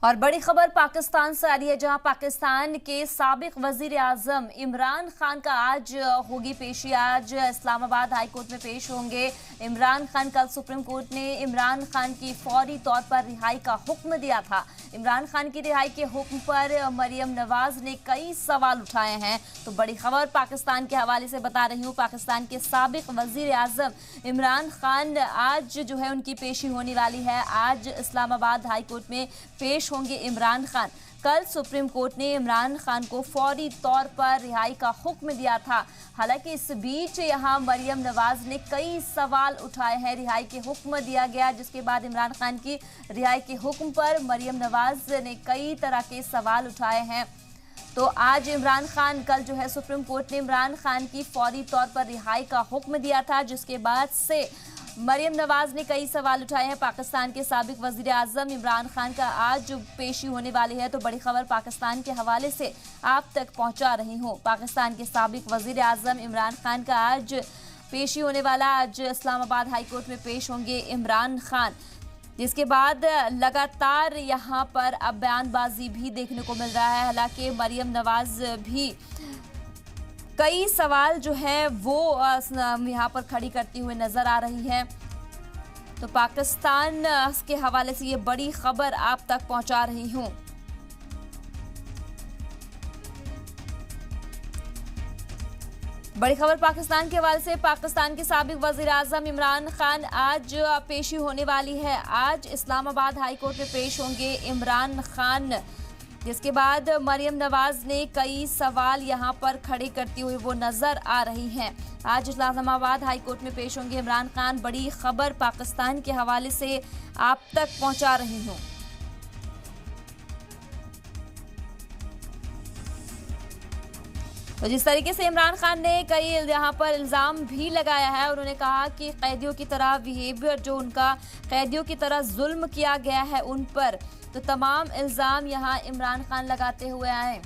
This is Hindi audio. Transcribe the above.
और बड़ी खबर पाकिस्तान से आ रही है, जहां पाकिस्तान के साबिक वजीर आजम इमरान खान का आज होगी पेशी। आज इस्लामाबाद हाई कोर्ट में पेश होंगे इमरान खान। कल सुप्रीम कोर्ट ने इमरान खान की फौरी तौर पर रिहाई का हुक्म दिया था। इमरान खान की रिहाई के हुक्म पर मरियम नवाज ने कई सवाल उठाए हैं। तो बड़ी खबर पाकिस्तान के हवाले से बता रही हूँ। पाकिस्तान के साबिक वजीर आजम इमरान खान आज जो है उनकी पेशी होने वाली है। आज इस्लामाबाद हाई कोर्ट में पेश होंगे इमरान खान। कल सुप्रीम कोर्ट ने इमरान खान को फौरी तौर पर रिहाई का हुक्म दिया था। हालांकि इस बीच यहां मरियम नवाज ने कई सवाल उठाए हैं। रिहाई के हुक्म दिया गया, जिसके बाद इमरान खान की रिहाई के हुक्म पर मरियम नवाज ने कई तरह के सवाल उठाए हैं। तो आज इमरान खान, कल जो है सुप्रीम कोर्ट ने इमरान खान की फौरी तौर पर रिहाई का हुक्म दिया था, जिसके बाद से मरियम नवाज ने कई सवाल उठाए हैं। पाकिस्तान के साबिक वजीर आजम इमरान खान का आज पेशी होने वाली है। तो बड़ी खबर पाकिस्तान के हवाले से आप तक पहुंचा रही हूं। पाकिस्तान के साबिक वजीर आजम इमरान खान का आज पेशी होने वाला। आज इस्लामाबाद हाई कोर्ट में पेश होंगे इमरान खान, जिसके बाद लगातार यहां पर अब बयानबाजी भी देखने को मिल रहा है। हालांकि मरियम नवाज भी कई सवाल जो है वो यहाँ पर खड़ी करती हुई नजर आ रही है। तो पाकिस्तान के हवाले से ये बड़ी खबर आप तक पहुंचा रही हूं। बड़ी खबर पाकिस्तान के हवाले से, पाकिस्तान के साबिक वजीर आजम इमरान खान आज पेशी होने वाली है। आज इस्लामाबाद हाई कोर्ट में पेश होंगे इमरान खान, जिसके बाद मरियम नवाज ने कई सवाल यहां पर खड़े करती हुई वो नजर आ रही हैं। आज इस्लामाबाद हाई कोर्ट में पेश होंगे इमरान खान। बड़ी खबर पाकिस्तान के हवाले से आप तक पहुंचा रही हूं। तो जिस तरीके से इमरान खान ने कई यहाँ पर इल्ज़ाम भी लगाया है, उन्होंने कहा कि कैदियों की तरह बिहेवियर, जो उनका कैदियों की तरह जुल्म किया गया है उन पर, तो तमाम इल्ज़ाम यहाँ इमरान खान लगाते हुए आए।